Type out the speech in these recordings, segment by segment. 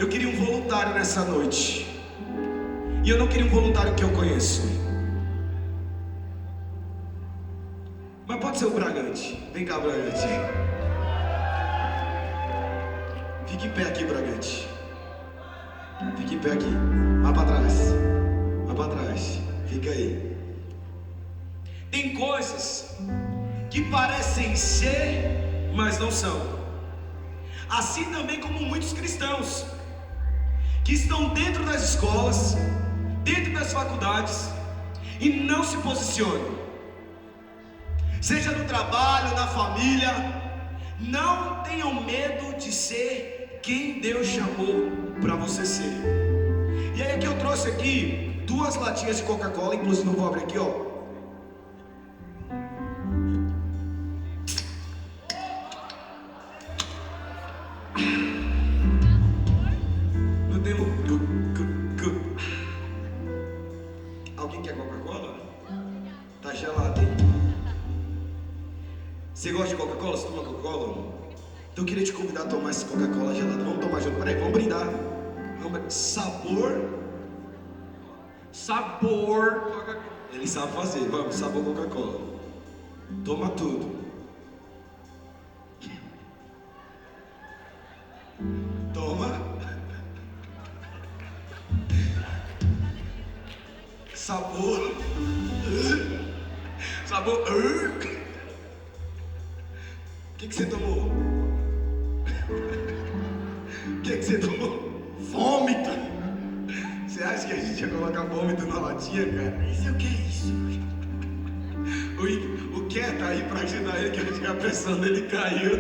Eu queria um voluntário nessa noite. E eu não queria um voluntário que eu conheço. Mas pode ser o Bragante. Vem cá, Bragante. Fique em pé aqui, Bragante. Fique em pé aqui. Vai pra trás. Vai pra trás. Fica aí. Tem coisas que parecem ser, mas não são. Assim também como muitos cristãos que estão dentro das escolas, dentro das faculdades, e não se posicionam. Seja no trabalho, na família, não tenham medo de ser quem Deus chamou para você ser. E aí que eu trouxe aqui 2 latinhas de Coca-Cola, inclusive eu vou abrir aqui, ó. Alguém quer Coca-Cola? Tá gelado, hein? Você gosta de Coca-Cola? Você toma Coca-Cola? Então eu queria te convidar a tomar essa Coca-Cola gelada. Vamos tomar junto. Peraí, vamos brindar. Sabor. Ele sabe fazer. Vamos, sabor Coca-Cola. Toma tudo. Toma. Sabor. O que você tomou? O que você tomou? Vômito. Você acha que a gente ia colocar vômito na latinha, cara? Isso é o que é isso? O que tá aí pra ajudar ele, que a pressão dele caiu.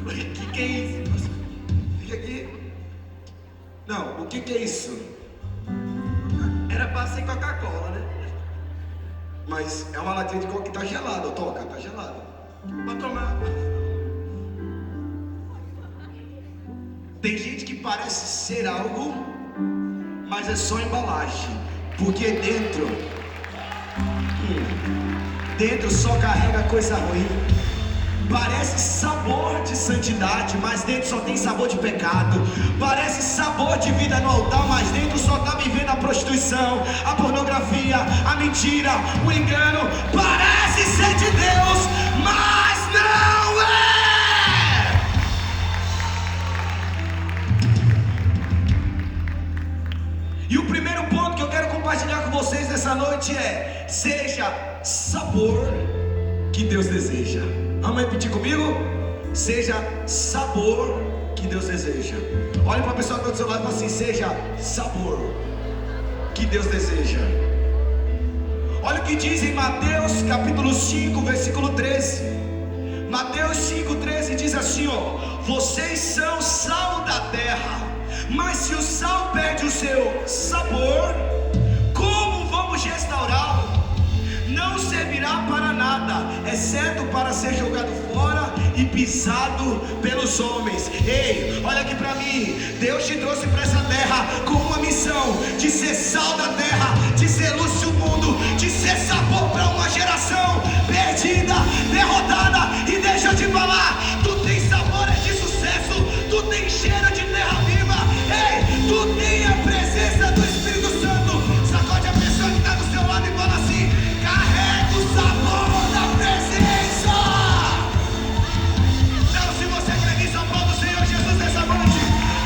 O que é isso? Fica aqui. Não, o que é isso? Era pra ser Coca-Cola, né? Mas é uma latinha de Coca que tá gelada, toca, tá gelada. Pode tomar. Tem gente que parece ser algo, mas é só embalagem. Porque dentro só carrega coisa ruim. Parece sabor de santidade, mas dentro só tem sabor de pecado. Parece sabor de vida no altar, mas dentro só está vivendo a prostituição, a pornografia, a mentira, o engano. Parece ser de Deus, mas não é. E o primeiro ponto que eu quero compartilhar com vocês nessa noite é: seja sabor que Deus deseja. Vamos repetir comigo? Seja sabor que Deus deseja. Olha para a pessoa que está do seu lado e fala assim: seja sabor que Deus deseja. Olha o que diz em Mateus capítulo 5, versículo 13. Mateus 5,13 diz assim, ó: vocês são sal da terra, mas se o sal perde o seu sabor, como vamos restaurá-lo? Não servirá para nada, exceto para ser jogado fora e pisado pelos homens. Ei, olha aqui para mim. Deus te trouxe para essa terra com uma missão de ser sal da terra, de ser luz do mundo, de ser sabor para uma geração perdida, derrotada. E deixa eu te falar, tu tem sabor de sucesso, tu tem cheiro de terra viva. Ei, tu tem a presença do Espírito Santo. Sacode a pessoa que está do seu lado e fala assim: carrega o sabor da presença. Então, se você crê nisso, aplauda o Senhor Jesus nessa noite.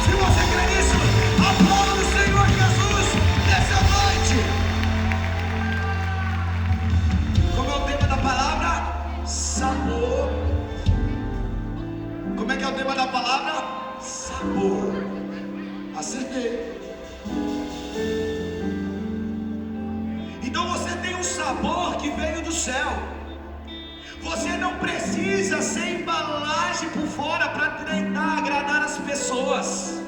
Se você crê nisso, aplauda o Senhor Jesus nessa noite. Como é o tema da palavra? Sabor. Como é que é o tema da palavra? Sabor. Acertei. Então você tem um sabor que veio do céu. Você não precisa ser embalagem por fora para tentar agradar as pessoas.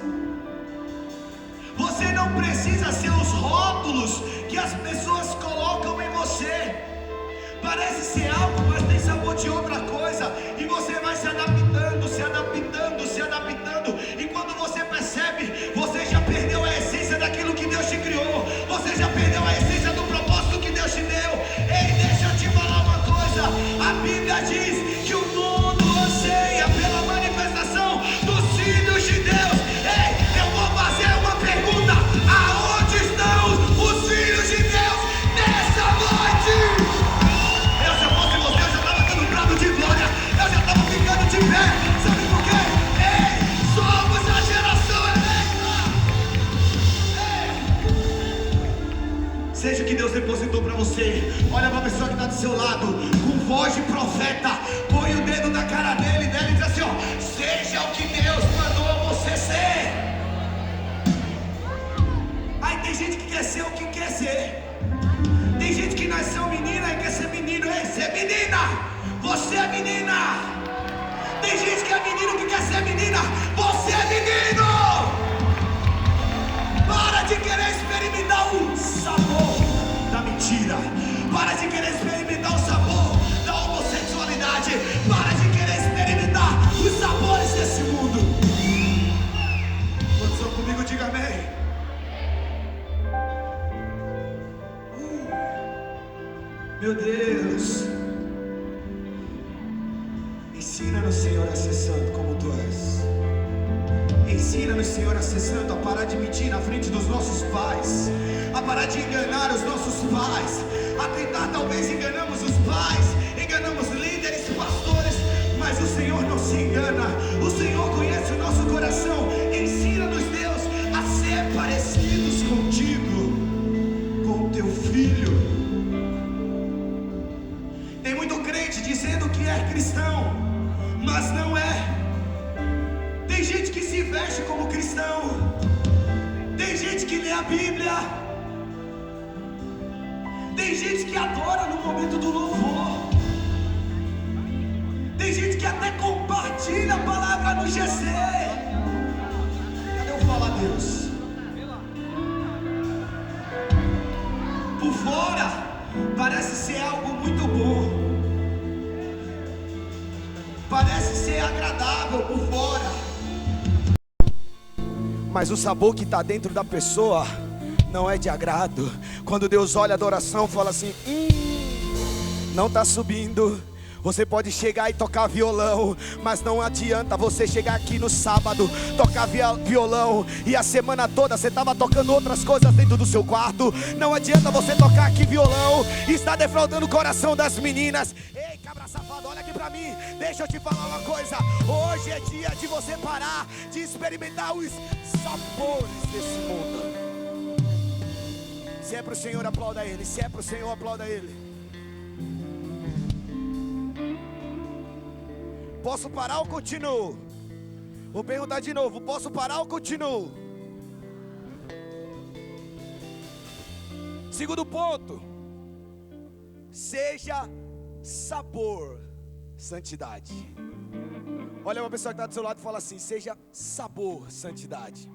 Você não precisa ser os rótulos que as pessoas colocam em você. Parece ser algo, mas tem sabor de outra coisa. E você vai se adaptando, se adaptando, se adaptando. E quando você percebe, você já perdeu a essência daquilo que Deus te criou. Você já perdeu a essência do propósito que Deus te deu. Ei, deixa eu te falar uma coisa. A Bíblia diz que o mundo anseia pela manifestação dos filhos de Deus. Ei, você. Olha para a pessoa que está do seu lado, com voz de profeta, põe o dedo na cara dele, e diz assim, ó: seja o que Deus mandou você ser. Aí tem gente que quer ser o que quer ser. Tem gente que nasceu menina e quer ser menino. Ei, você é menina, você é menina. Tem gente que é menino que quer ser menina, você é menino. Para de querer experimentar o sabor da mentira. Para de querer experimentar o sabor da homossexualidade. Para de querer experimentar os sabores desse mundo. Quando estão comigo, diga amém. Meu Deus, ensina-nos, Senhor, a ser santo como Tu és. Ensina-nos, Senhor, a ser santo, a parar de mentir na frente dos nossos pais, a parar de enganar os nossos pais, a tentar, talvez enganamos os pais, enganamos líderes, pastores, mas o Senhor não se engana. O Senhor conhece o nosso coração. Ensina-nos, Deus, a ser parecidos contigo, com Teu Filho. Tem muito crente dizendo que é cristão, mas não é. Tem gente que se veste como cristão. Tem gente que lê a Bíblia. Tem gente que adora no momento do louvor. Tem gente que até compartilha a palavra no GC. Cadê o fala Deus? Por fora parece ser algo muito bom, parece ser agradável por fora, mas o sabor que está dentro da pessoa não é de agrado. Quando Deus olha a adoração, fala assim: não está subindo. Você pode chegar e tocar violão, mas não adianta você chegar aqui no sábado, tocar violão, e a semana toda você estava tocando outras coisas dentro do seu quarto. Não adianta você tocar aqui violão e estar defraudando o coração das meninas. Ei, cabra safado, olha aqui pra mim, deixa eu te falar uma coisa. Hoje é dia de você parar de experimentar os sabores desse mundo. Se é pro Senhor, aplauda Ele. Se é pro Senhor, aplauda Ele. Posso parar ou continuo? Vou perguntar de novo: posso parar ou continuo? Segundo ponto: seja sabor, santidade. Olha uma pessoa que está do seu lado e fala assim: seja sabor, santidade.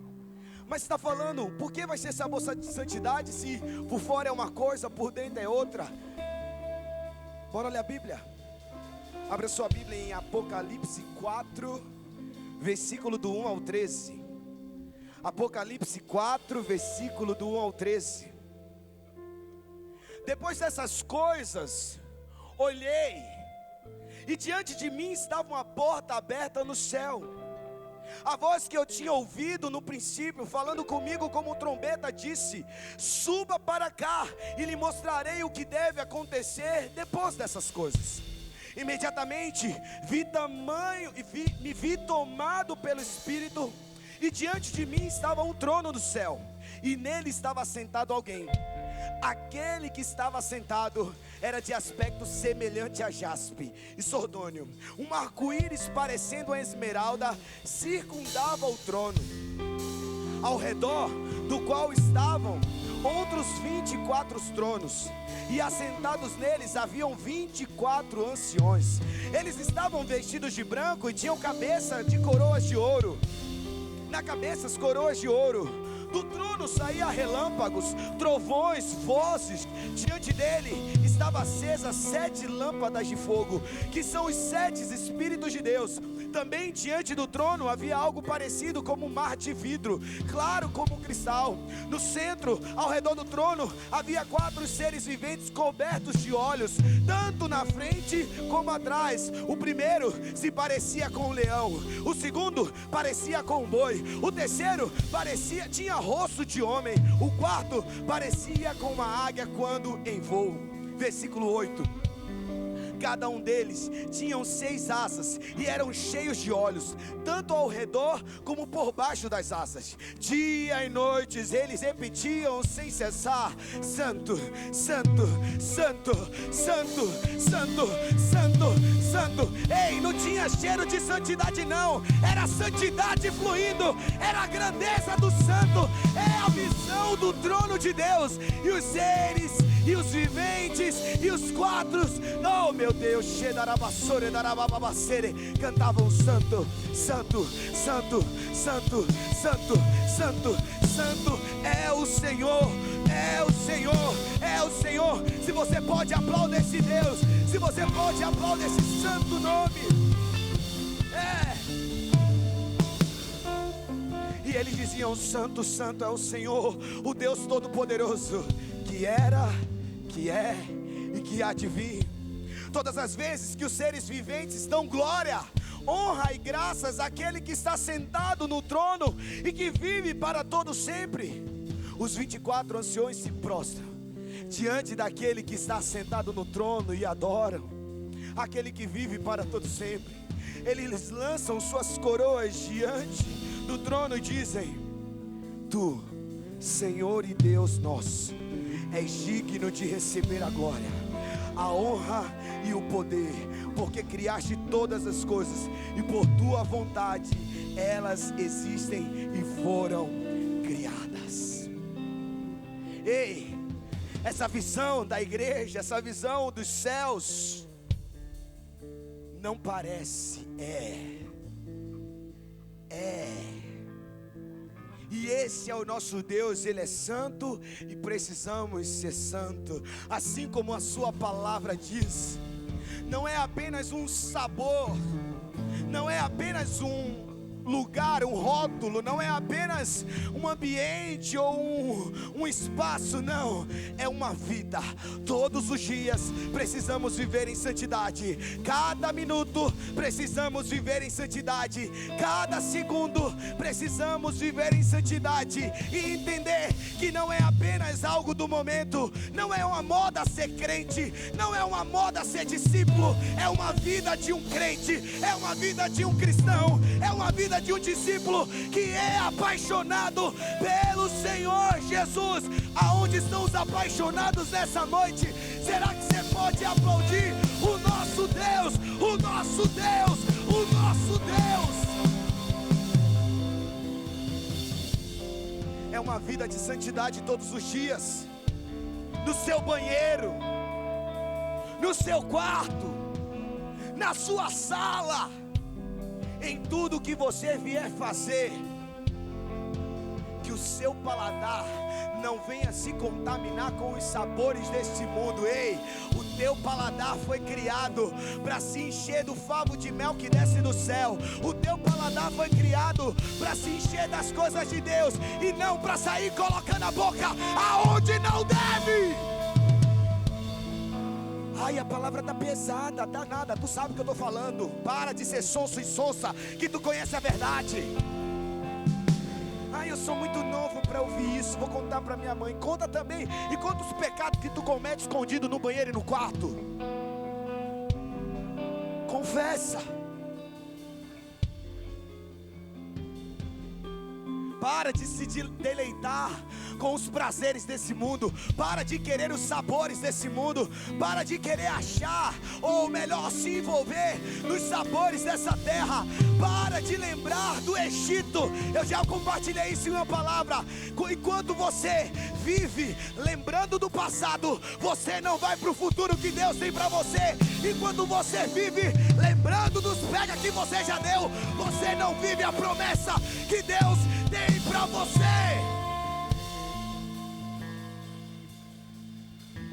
Mas você está falando, por que vai ser sabor, santidade, se por fora é uma coisa, por dentro é outra? Bora ler a Bíblia? Abra sua Bíblia em Apocalipse 4, versículo do 1 ao 13. Apocalipse 4, versículo do 1 ao 13. Depois dessas coisas, olhei, e diante de mim estava uma porta aberta no céu. A voz que eu tinha ouvido no princípio, falando comigo como trombeta, disse: suba para cá, e lhe mostrarei o que deve acontecer depois dessas coisas. Imediatamente me vi tomado pelo Espírito, e diante de mim estava um trono do céu, e nele estava sentado alguém. Aquele que estava sentado era de aspecto semelhante a jaspe e sordônio. Um arco-íris parecendo a esmeralda circundava o trono, ao redor do qual estavam outros 24 tronos, e assentados neles haviam 24 anciões. Eles estavam vestidos de branco e tinham cabeça de coroas de ouro. Na cabeça as coroas de ouro. Do trono saía relâmpagos, trovões, vozes. Diante dele estava acesa 7 lâmpadas de fogo, que são os 7 Espíritos de Deus. Também diante do trono havia algo parecido como um mar de vidro, claro como cristal. No centro, ao redor do trono, havia 4 seres viventes cobertos de olhos, tanto na frente como atrás. O primeiro se parecia com um leão, o segundo parecia com um boi, o terceiro tinha rosto de homem, o quarto parecia com uma águia quando em voo. Versículo 8. Cada um deles tinham 6 asas e eram cheios de olhos, tanto ao redor como por baixo das asas. Dia e noite eles repetiam sem cessar: Santo, Santo, Santo, Santo, Santo, Santo, Santo. Ei, não tinha cheiro de santidade não, era santidade fluindo, era a grandeza do santo, é a visão do trono de Deus. E os seres, e os viventes, e os 4, oh meu Deus, cantavam: Santo, Santo, Santo, Santo, Santo, Santo, Santo é o Senhor, é o Senhor, é o Senhor. Se você pode aplaudir esse Deus, se você pode aplaudir esse santo nome, E eles diziam: Santo, Santo é o Senhor, o Deus Todo-Poderoso, que era, que é e que há de vir. Todas as vezes que os seres viventes dão glória, honra e graças àquele que está sentado no trono e que vive para todo sempre, os 24 anciões se prostram diante daquele que está sentado no trono e adoram aquele que vive para todo sempre. Eles lançam suas coroas diante do trono e dizem: Tu, Senhor e Deus nosso, és digno de receber a glória, a honra e o poder, porque criaste todas as coisas e por tua vontade elas existem e foram criadas. Ei, essa visão da igreja, essa visão dos céus, não parece, é. E esse é o nosso Deus, Ele é santo e precisamos ser santo, assim como a sua palavra diz. Não é apenas um sabor, não é apenas um lugar, um rótulo, não é apenas um ambiente ou um espaço, não, é uma vida. Todos os dias precisamos viver em santidade, cada minuto precisamos viver em santidade, cada segundo precisamos viver em santidade e entender que não é apenas algo do momento, não é uma moda ser crente, não é uma moda ser discípulo, é uma vida de um crente, é uma vida de um cristão, é uma vida de um discípulo que é apaixonado pelo Senhor Jesus. Aonde estão os apaixonados nessa noite? Será que você pode aplaudir o nosso Deus, o nosso Deus, o nosso Deus? É uma vida de santidade todos os dias, no seu banheiro, no seu quarto, na sua sala, em tudo que você vier fazer, que o seu paladar não venha se contaminar com os sabores deste mundo. Ei, o teu paladar foi criado para se encher do favo de mel que desce do céu. O teu paladar foi criado para se encher das coisas de Deus e não para sair colocando a boca aonde não deve. Ai, a palavra tá pesada, tá nada, tu sabe o que eu tô falando. Para de ser sonso e sonsa, que tu conhece a verdade. Ai, eu sou muito novo para ouvir isso, vou contar para minha mãe. Conta também, e conta os pecados que tu comete escondido no banheiro e no quarto. Confessa. Para de se deleitar com os prazeres desse mundo. Para de querer os sabores desse mundo. Para de querer achar, ou melhor, se envolver nos sabores dessa terra. Para de lembrar do Egito. Eu já compartilhei isso em uma palavra. Enquanto você vive lembrando do passado, você não vai para o futuro que Deus tem para você. Enquanto você vive lembrando dos pega que você já deu, você não vive a promessa que Deus tem para você.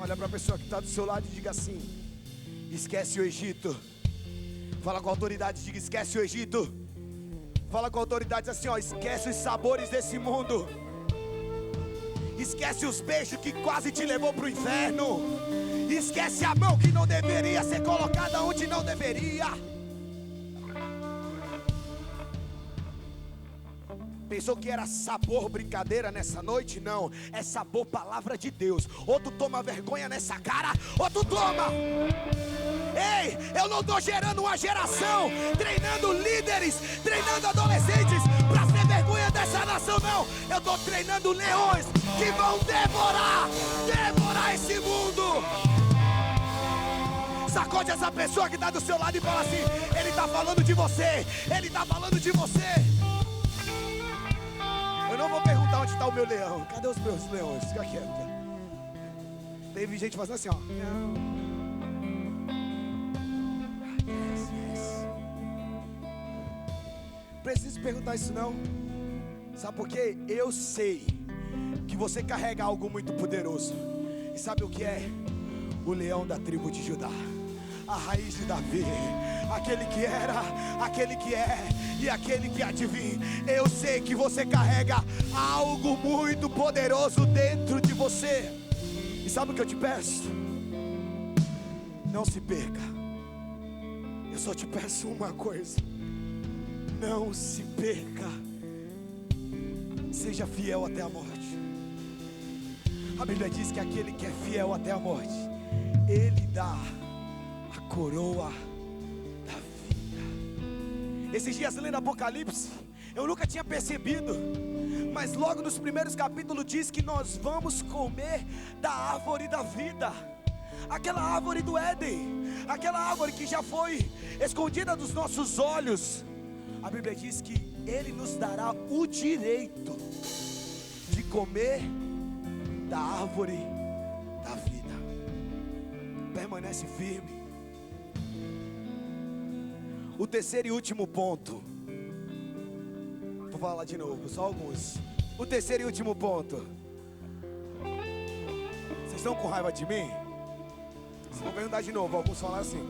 Olha para a pessoa que está do seu lado e diga assim: esquece o Egito. Fala com autoridade, diga: esquece o Egito. Fala com autoridade assim, ó: esquece os sabores desse mundo. Esquece os beijos que quase te levou para o inferno. Esquece a mão que não deveria ser colocada onde não deveria. Pensou que era sabor brincadeira nessa noite? Não, é sabor palavra de Deus. Ou tu toma vergonha nessa cara, ou tu toma. Ei, eu não estou gerando uma geração, treinando líderes, treinando adolescentes para ser vergonha dessa nação, não. Eu estou treinando leões que vão devorar esse mundo. Sacode essa pessoa que está do seu lado e fala assim: ele está falando de você, ele está falando de você. Eu não vou perguntar onde está o meu leão. Cadê os meus leões? Fica quieto. Teve gente fazendo assim, ó. Yes. Preciso perguntar isso não. Sabe por quê? Eu sei que você carrega algo muito poderoso. E sabe o que é? O leão da tribo de Judá, a raiz de Davi, aquele que era, aquele que é e aquele que há de vir. Eu sei que você carrega algo muito poderoso dentro de você. E sabe o que eu te peço? Não se perca. Eu só te peço uma coisa: não se perca. Seja fiel até a morte. A Bíblia diz que aquele que é fiel até a morte, Ele dá a coroa da vida. Esses dias lendo Apocalipse, eu nunca tinha percebido, mas logo nos primeiros capítulos diz que nós vamos comer da árvore da vida. Aquela árvore do Éden, aquela árvore que já foi escondida dos nossos olhos. A Bíblia diz que Ele nos dará o direito de comer da árvore da vida. Permanece firme. O terceiro e último ponto. Vou falar de novo, só alguns. O terceiro e último ponto. Vocês estão com raiva de mim? Vou perguntar de novo. Alguns falaram assim.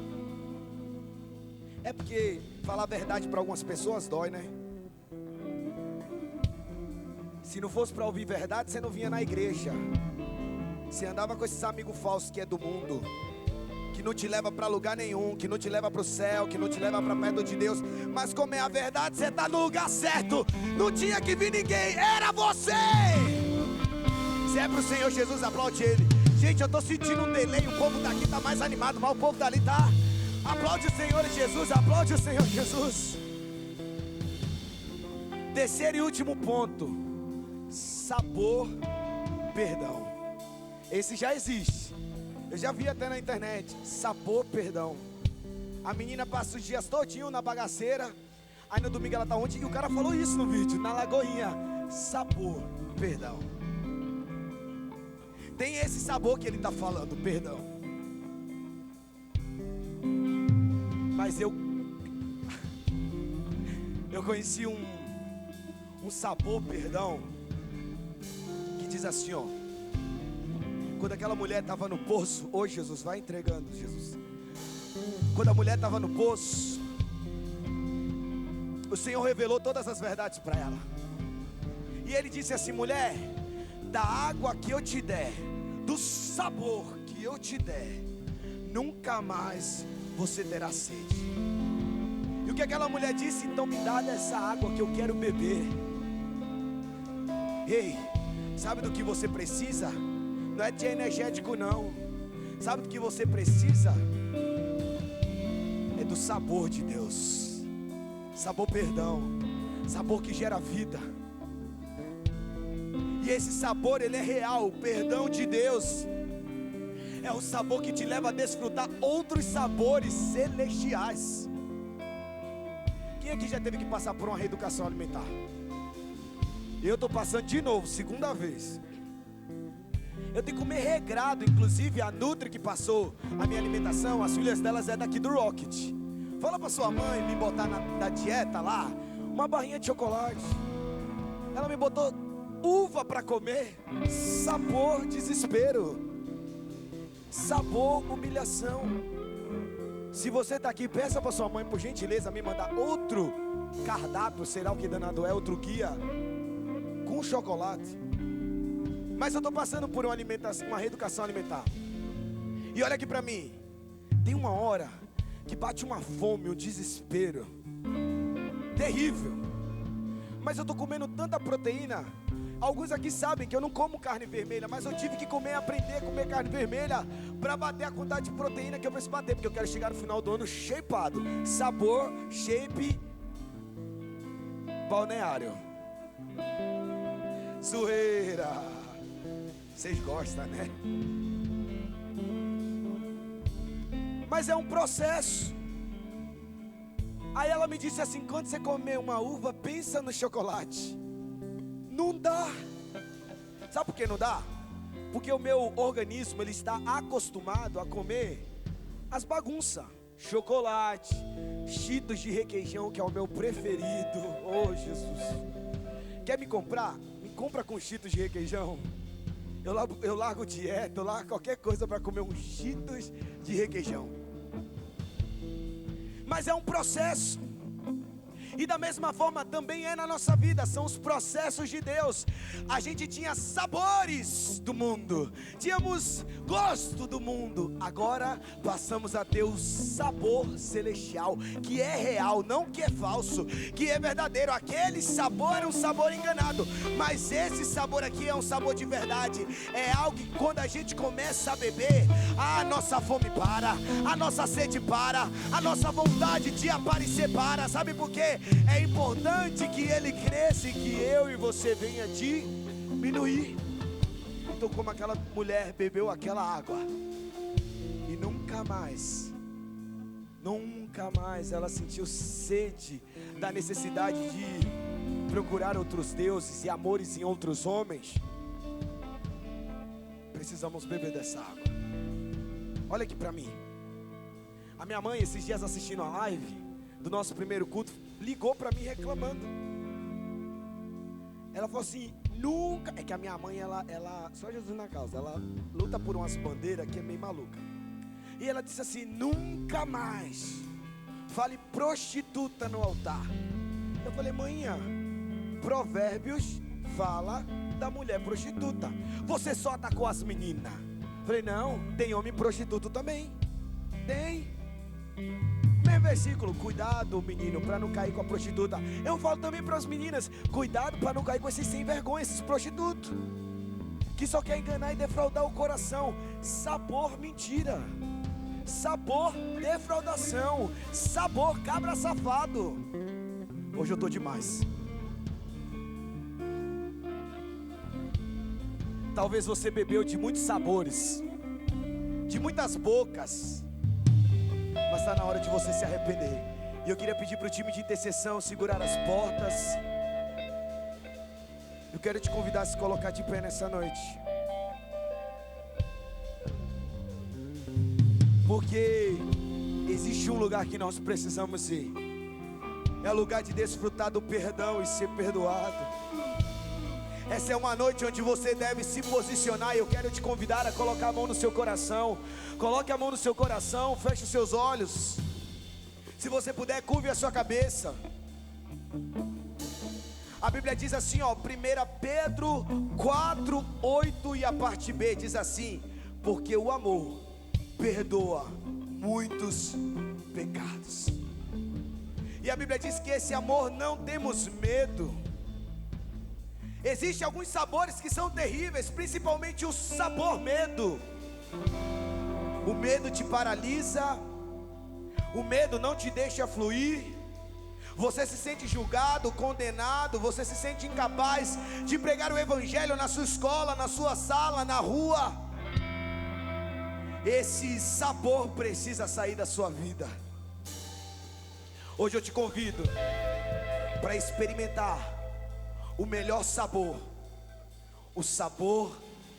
É porque falar a verdade para algumas pessoas dói, né? Se não fosse para ouvir verdade, você não vinha na igreja. Você andava com esses amigos falsos que é do mundo, que não te leva para lugar nenhum, que não te leva para o céu, que não te leva para perto de Deus. Mas como é a verdade, você está no lugar certo. Não tinha que vir ninguém, era você. Se é para o Senhor Jesus, aplaude Ele. Gente, eu estou sentindo um delay. O povo daqui está mais animado, mas o povo dali está. Aplaude o Senhor Jesus, aplaude o Senhor Jesus. Terceiro e último ponto. Sabor, perdão. Esse já existe. Eu já vi até na internet. Sabor, perdão. A menina passa os dias todinho na bagaceira. Aí no domingo ela tá onde? E o cara falou isso no vídeo, na Lagoinha. Sabor, perdão. Tem esse sabor que ele tá falando, perdão. Mas eu conheci um sabor, perdão, que diz assim, ó. Quando aquela mulher estava no poço, ô Jesus, vai entregando, Jesus. Quando a mulher estava no poço, o Senhor revelou todas as verdades para ela. E Ele disse assim: mulher, da água que eu te der, do sabor que eu te der, nunca mais você terá sede. E o que aquela mulher disse? Então me dá dessa água que eu quero beber. Ei, sabe do que você precisa? Não é de energético não. Sabe do que você precisa? É do sabor de Deus. Sabor perdão. Sabor que gera vida. E esse sabor, ele é real. O perdão de Deus é o sabor que te leva a desfrutar outros sabores celestiais. Quem aqui já teve que passar por uma reeducação alimentar? Eu estou passando de novo, segunda vez. Eu tenho que comer regrado. Inclusive a Nutri que passou a minha alimentação, as filhas delas é daqui do Rocket. Fala para sua mãe me botar na dieta lá uma barrinha de chocolate. Ela me botou uva para comer. Sabor desespero. Sabor humilhação. Se você está aqui, peça para sua mãe por gentileza me mandar outro cardápio, será o que danado é, outro guia com chocolate. Mas eu estou passando por uma reeducação alimentar. E olha aqui para mim. Tem uma hora que bate uma fome, um desespero terrível. Mas eu estou comendo tanta proteína Alguns aqui sabem que eu não como carne vermelha, mas eu tive que aprender a comer carne vermelha para bater a quantidade de proteína que eu preciso bater, porque eu quero chegar no final do ano shapeado. Sabor, shape, balneário. Zoeira. Vocês gostam, né? Mas é um processo. Aí ela me disse assim: quando você comer uma uva, pensa no chocolate. Não dá. Sabe por que não dá? Porque o meu organismo, ele está acostumado a comer as bagunças. Chocolate, Cheetos de requeijão, que é o meu preferido. Oh, Jesus. Quer me comprar? Me compra com Cheetos de requeijão. Eu largo dieta, eu largo qualquer coisa para comer um Cheetos de requeijão. Mas é um processo. E da mesma forma também é na nossa vida, são os processos de Deus. A gente tinha sabores do mundo, tínhamos gosto do mundo, agora passamos a ter o sabor celestial, que é real, não que é falso, que é verdadeiro. Aquele sabor é um sabor enganado, mas esse sabor aqui é um sabor de verdade. É algo que quando a gente começa a beber, a nossa fome para, a nossa sede para, a nossa vontade de aparecer para. Sabe por quê? É importante que ele cresça e que eu e você venha diminuir. Então, como aquela mulher bebeu aquela água e nunca mais ela sentiu sede da necessidade de procurar outros deuses e amores em outros homens, precisamos beber dessa água. Olha aqui para mim. A minha mãe, esses dias assistindo a live do nosso primeiro culto, ligou para mim reclamando. Ela falou assim: nunca. É que a minha mãe, ela só Jesus na causa, ela luta por umas bandeiras que é meio maluca. E ela disse assim: nunca mais fale prostituta no altar. Eu falei: manhã, Provérbios fala da mulher prostituta. Você só atacou as meninas. Eu falei: não, tem homem prostituto também. Tem. Mesmo versículo: cuidado, menino, para não cair com a prostituta. Eu falo também para as meninas: cuidado para não cair com esses sem vergonha, esses prostitutos, que só quer enganar e defraudar o coração. Sabor mentira, sabor defraudação, sabor cabra safado. Hoje eu estou demais. Talvez você bebeu de muitos sabores, de muitas bocas, mas está na hora de você se arrepender. E eu queria pedir para o time de intercessão segurar as portas. Eu quero te convidar a se colocar de pé nessa noite, porque existe um lugar que nós precisamos ir. É o lugar de desfrutar do perdão e ser perdoado. Essa é uma noite onde você deve se posicionar. E eu quero te convidar a colocar a mão no seu coração. Coloque a mão no seu coração, feche os seus olhos. Se você puder, curve a sua cabeça. A Bíblia diz assim, ó, 1 Pedro 4, 8 e a parte B diz assim: porque o amor perdoa muitos pecados. E a Bíblia diz que esse amor não temos medo. Existem alguns sabores que são terríveis, principalmente o sabor medo. O medo te paralisa, o medo não te deixa fluir. Você se sente julgado, condenado, você se sente incapaz de pregar o evangelho na sua escola, na sua sala, na rua. Esse sabor precisa sair da sua vida. Hoje eu te convido para experimentar o melhor sabor, o sabor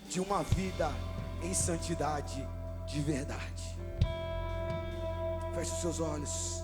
de uma vida em santidade de verdade. Feche os seus olhos.